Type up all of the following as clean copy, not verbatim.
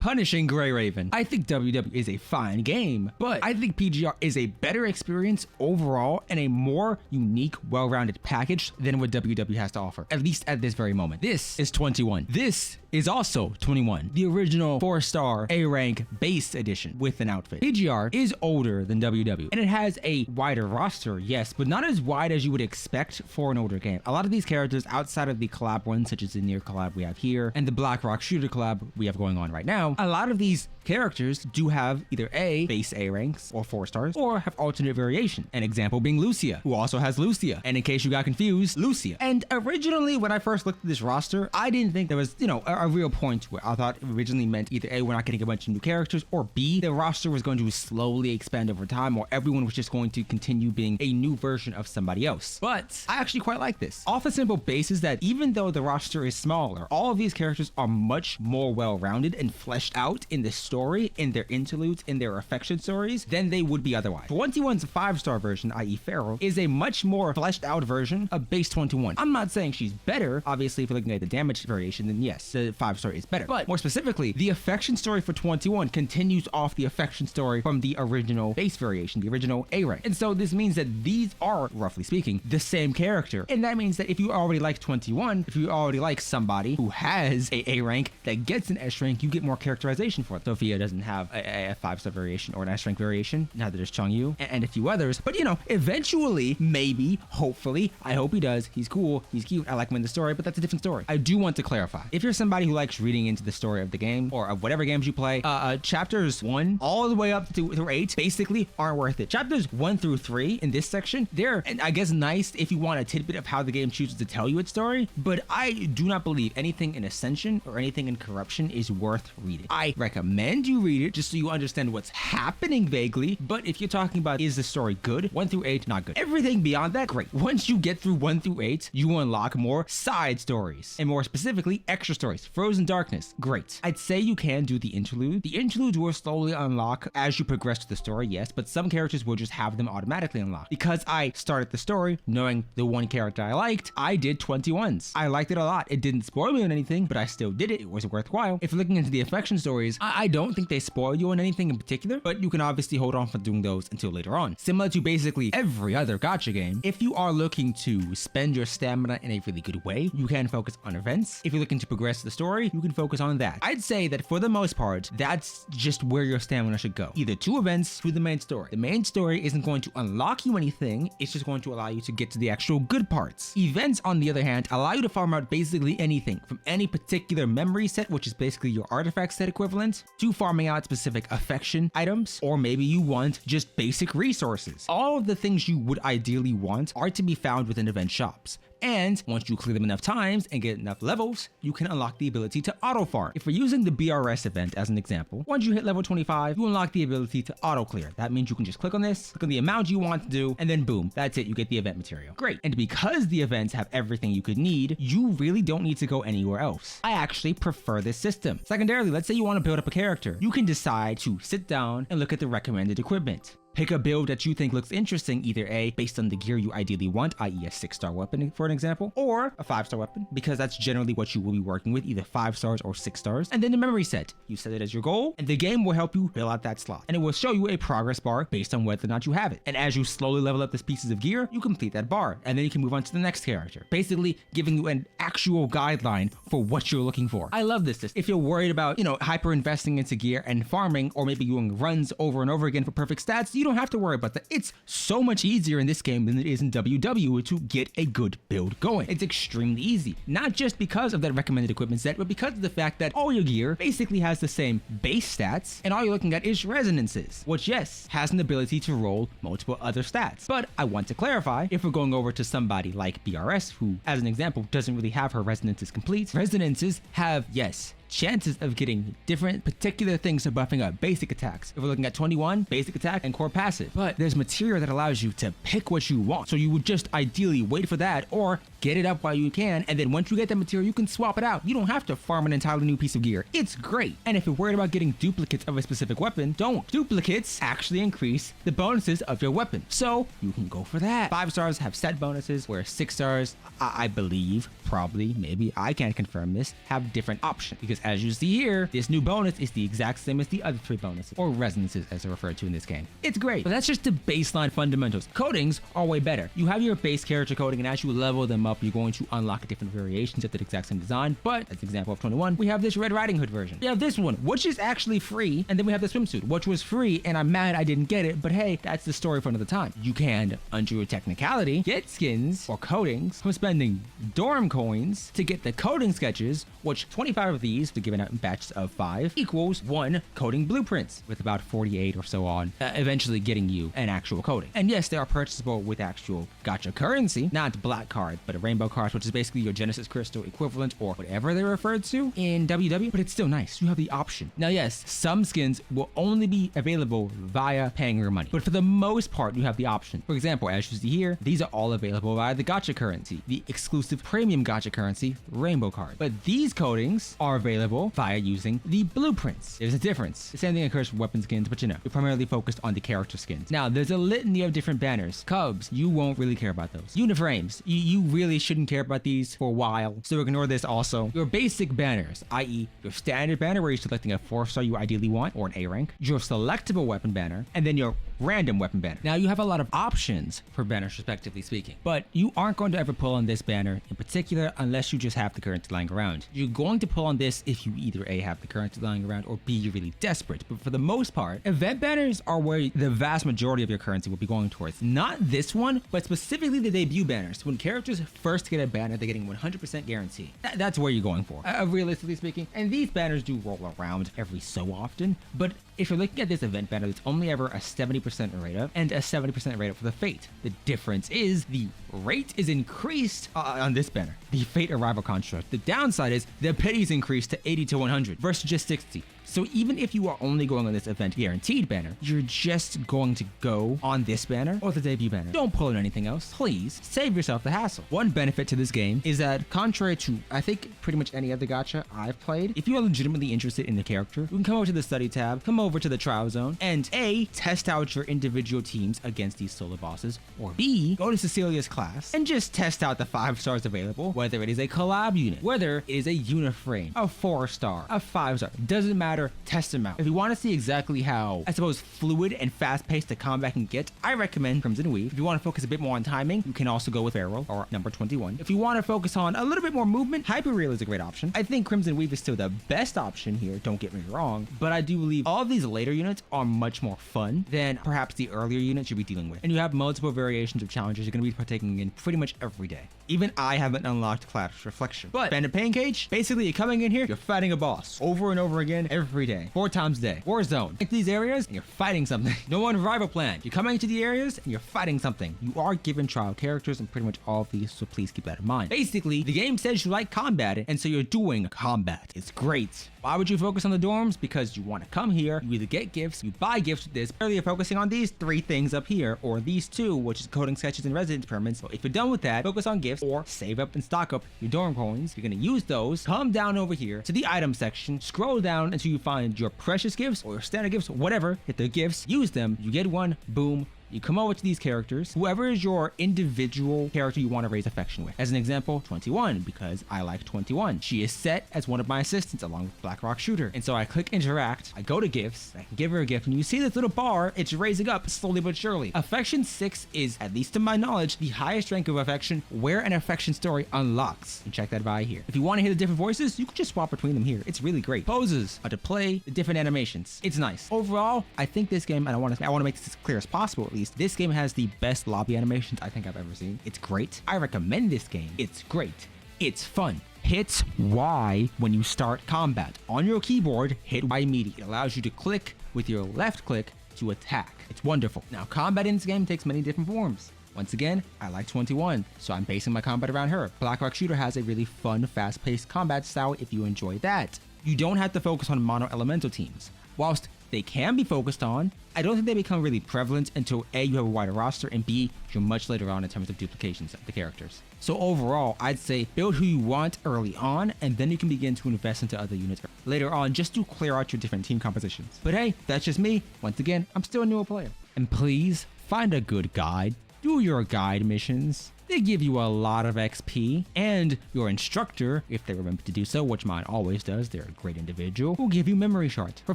Punishing Grey Raven. I think WW is a fine game, but I think PGR is a better experience overall and a more unique, well-rounded package than what WW has to offer, at least at this very moment. This is 21. This is also 21, the original 4-star A-rank base edition with an outfit. PGR is older than WW, and it has a wider roster, yes, but not as wide as you would expect for an older game. A lot of these characters outside of the collab ones, such as the Nier collab we have here, and the Blackrock Shooter collab we have going on right now, a lot of these characters do have either A, base A ranks, or 4 stars, or have alternate variation. An example being Lucia, who also has Lucia, and in case you got confused, Lucia. And originally, when I first looked at this roster, I didn't think there was, a real point to it. I thought it originally meant either A, we're not getting a bunch of new characters, or B, the roster was going to slowly expand over time, or everyone was just going to continue being a new version of somebody else. But I actually quite like this. Off the simple basis that even though the roster is smaller, all of these characters are much more well-rounded and fleshed out in the story, in their interludes, in their affection stories, than they would be otherwise. 21's 5-star version, i.e. Feral, is a much more fleshed out version of base 21. I'm not saying she's better. Obviously, if you're looking at the damage variation, then yes, the 5-star is better. But more specifically, the affection story for 21 continues off the affection story from the original base variation, the original A rank. And so this means that these are, roughly speaking, the same character. And that means that if you already like 21, if you already like somebody who has a rank that gets an S rank, you get more characterization for it. Sophia doesn't have a 5-star variation or an S rank variation. Neither does Changyu and a few others. But eventually, maybe, hopefully, I hope he does. He's cool. He's cute. I like him in the story, but that's a different story. I do want to clarify. If you're somebody who likes reading into the story of the game or of whatever games you play, chapters 1 all the way up through 8 basically aren't worth it. Chapters 1 through 3 in this section, they're, I guess, nice if you want a tidbit of how the game chooses to tell you its story, but I do not believe anything in Ascension or anything in Corruption is worth reading. I recommend you read it just so you understand what's happening vaguely, but if you're talking about is the story good, 1 through 8, not good. Everything beyond that, great. Once you get through 1 through 8, you unlock more side stories, and more specifically, extra stories. Frozen Darkness, great. I'd say you can do the interlude. The interludes will slowly unlock as you progress to the story, yes, but some characters will just have them automatically unlocked. Because I started the story knowing the one character I liked, I did 21s. I liked it a lot. It didn't spoil me on anything, but I still did it. It was worthwhile. If you're looking into the affection stories, I don't think they spoil you on anything in particular, but you can obviously hold on for doing those until later on. Similar to basically every other gacha game, if you are looking to spend your stamina in a really good way, you can focus on events. If you're looking to progress the story, you can focus on that. I'd say that for the most part, that's just where your stamina should go. Either 2 events to the main story. The main story isn't going to unlock you anything, it's just going to allow you to get to the actual good parts. Events, on the other hand, allow you to farm out basically anything, from any particular memory set, which is basically your artifact set equivalent, to farming out specific affection items, or maybe you want just basic resources. All of the things you would ideally want are to be found within event shops. And once you clear them enough times and get enough levels, you can unlock the ability to auto farm. If we're using the BRS event as an example, once you hit level 25, you unlock the ability to auto clear. That means you can just click on this, click on the amount you want to do, and then boom, that's it, you get the event material. Great. And because the events have everything you could need, you really don't need to go anywhere else. I actually prefer this system. Secondarily, let's say you want to build up a character. You can decide to sit down and look at the recommended equipment. Pick a build that you think looks interesting, either A, based on the gear you ideally want, i.e. a 6-star weapon for an example, or a 5-star weapon, because that's generally what you will be working with, either 5 stars or 6 stars. And then the memory set. You set it as your goal, and the game will help you fill out that slot. And it will show you a progress bar based on whether or not you have it. And as you slowly level up these pieces of gear, you complete that bar, and then you can move on to the next character, basically giving you an actual guideline for what you're looking for. I love this. If you're worried about, hyper investing into gear and farming, or maybe doing runs over and over again for perfect stats, you don't have to worry about that. It's so much easier in this game than it is in WW to get a good build going. It's extremely easy, not just because of that recommended equipment set, but because of the fact that all your gear basically has the same base stats, and all you're looking at is resonances, which, yes, has an ability to roll multiple other stats. But I want to clarify, if we're going over to somebody like BRS, who, as an example, doesn't really have her resonances complete, resonances have, yes, chances of getting different particular things to buffing up basic attacks. If we're looking at 21, basic attack and core passive. But there's material that allows you to pick what you want. So you would just ideally wait for that or get it up while you can. And then once you get that material, you can swap it out. You don't have to farm an entirely new piece of gear. It's great. And if you're worried about getting duplicates of a specific weapon, don't. Duplicates actually increase the bonuses of your weapon. So you can go for that. 5 stars have set bonuses, where 6 stars, I believe, probably, maybe, I can't confirm this, have different options. Because as you see here, this new bonus is the exact same as the other 3 bonuses, or resonances as they're referred to in this game. It's great, but that's just the baseline fundamentals. Coatings are way better. You have your base character coating, and as you level them up, you're going to unlock different variations of the exact same design. But as an example of 21, we have this Red Riding Hood version. We have this one, which is actually free, and then we have the Swimsuit, which was free, and I'm mad I didn't get it, but hey, that's the story for another time. You can, under a technicality, get skins or coatings from spending dorm coins to get the coating sketches, which 25 of these, they're given out in batches of 5, equals 1 coating blueprints, with about 48 or so on, eventually getting you an actual coating. And yes, they are purchasable with actual gacha currency, not black card, but a rainbow card, which is basically your Genesis Crystal equivalent, or whatever they're referred to in WW, but it's still nice. You have the option. Now, yes, some skins will only be available via paying your money, but for the most part, you have the option. For example, as you see here, these are all available via the gacha currency, the exclusive premium gacha currency, rainbow card. But these coatings are available via using the blueprints. There's a difference. The same thing occurs for weapon skins, but you know, we're primarily focused on the character skins. Now, there's a litany of different banners. Cubs, you won't really care about those. Uniframes, you really shouldn't care about these for a while, so ignore this also. Your basic banners, i.e. your standard banner where you're selecting a 4-star you ideally want, or an A rank, your selectable weapon banner, and then your random weapon banner. Now, you have a lot of options for banners, respectively speaking, but you aren't going to ever pull on this banner in particular unless you just have the currency lying around. You're going to pull on this if you either A, have the currency lying around, or B, you're really desperate. But for the most part, event banners are where the vast majority of your currency will be going towards. Not this one, but specifically the debut banners. When characters first get a banner, they're getting 100% guarantee. That's where you're going for, realistically speaking. And these banners do roll around every so often, but if you're looking at this event banner, it's only ever a 70% rate up and a 70% rate up for the Fate. The difference is the rate is increased on this banner, the Fate Arrival construct. The downside is the pity is increased to 80 to 100 versus just 60. So even if you are only going on this event guaranteed banner, you're just going to go on this banner or the debut banner. Don't pull in anything else. Please save yourself the hassle. One benefit to this game is that contrary to, I think, pretty much any other gacha I've played, if you are legitimately interested in the character, you can come over to the study tab, come over to the trial zone, and A, test out your individual teams against these solo bosses, or B, go to Cecilia's class and just test out the 5 stars available, whether it is a collab unit, whether it is a uniframe, a 4-star, a 5-star, doesn't matter. Test them out. If you want to see exactly how, I suppose, fluid and fast-paced the combat can get, I recommend Crimson Weave. If you want to focus a bit more on timing, you can also go with Feral or number 21. If you want to focus on a little bit more movement, Hyperreal is a great option. I think Crimson Weave is still the best option here, don't get me wrong, but I do believe all of these later units are much more fun than perhaps the earlier units you'll be dealing with. And you have multiple variations of challenges you're going to be partaking in pretty much every day. Even I haven't unlocked Clash Reflection. But Bandit Pain Cage, basically you're coming in here, you're fighting a boss over and over again every day, 4 times a day. Warzone, into these areas and you're fighting something. No one rival plan. You're coming into the areas and you're fighting something. You are given trial characters and pretty much all of these, so please keep that in mind. Basically, the game says you like combat, and so you're doing combat. It's great. Why would you focus on the dorms? Because you want to come here, you either get gifts, you buy gifts with this, or you're focusing on these 3 things up here, or these 2, which is coding sketches and residence permits. So if you're done with that, focus on gifts, or save up and stock up your dorm coins. You're going to use those, come down over here to the item section, scroll down until you find your precious gifts or your standard gifts, whatever, hit the gifts, use them, you get one, boom. You come over to these characters, whoever is your individual character you want to raise affection with. As an example, 21, because I like 21. She is set as one of my assistants along with Blackrock Shooter. And so I click interact, I go to gifts, I can give her a gift, and you see this little bar, it's raising up slowly but surely. Affection 6 is, at least to my knowledge, the highest rank of affection where an affection story unlocks. And check that via here. If you want to hear the different voices, you can just swap between them here. It's really great. Poses are to play, the different animations. It's nice. Overall, I think this game, and I want to make this as clear as possible at least, this game has the best lobby animations I think I've ever seen. It's great. I recommend this game. It's great. It's fun. Hit Y when you start combat. On your keyboard, hit Y immediately. It allows you to click with your left click to attack. It's wonderful. Now, combat in this game takes many different forms. Once again, I like 21, so I'm basing my combat around her. Blackrock Shooter has a really fun, fast-paced combat style if you enjoy that. You don't have to focus on mono elemental teams. Whilst they can be focused on, I don't think they become really prevalent until A, you have a wider roster, and B, you're much later on in terms of duplications of the characters. So overall, I'd say build who you want early on, and then you can begin to invest into other units later on just to clear out your different team compositions. But hey, that's just me. Once again, I'm still a newer player. And please, find a good guide. Do your guide missions. they give you a lot of XP, and your instructor, if they remember to do so, which mine always does, they're a great individual, will give you memory shards for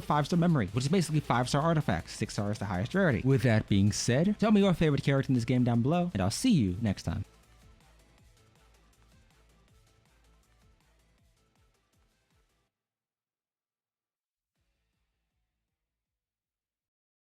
5-star memory, which is basically 5-star artifacts. 6 stars is the highest rarity. With that being said, tell me your favorite character in this game down below, and I'll see you next time.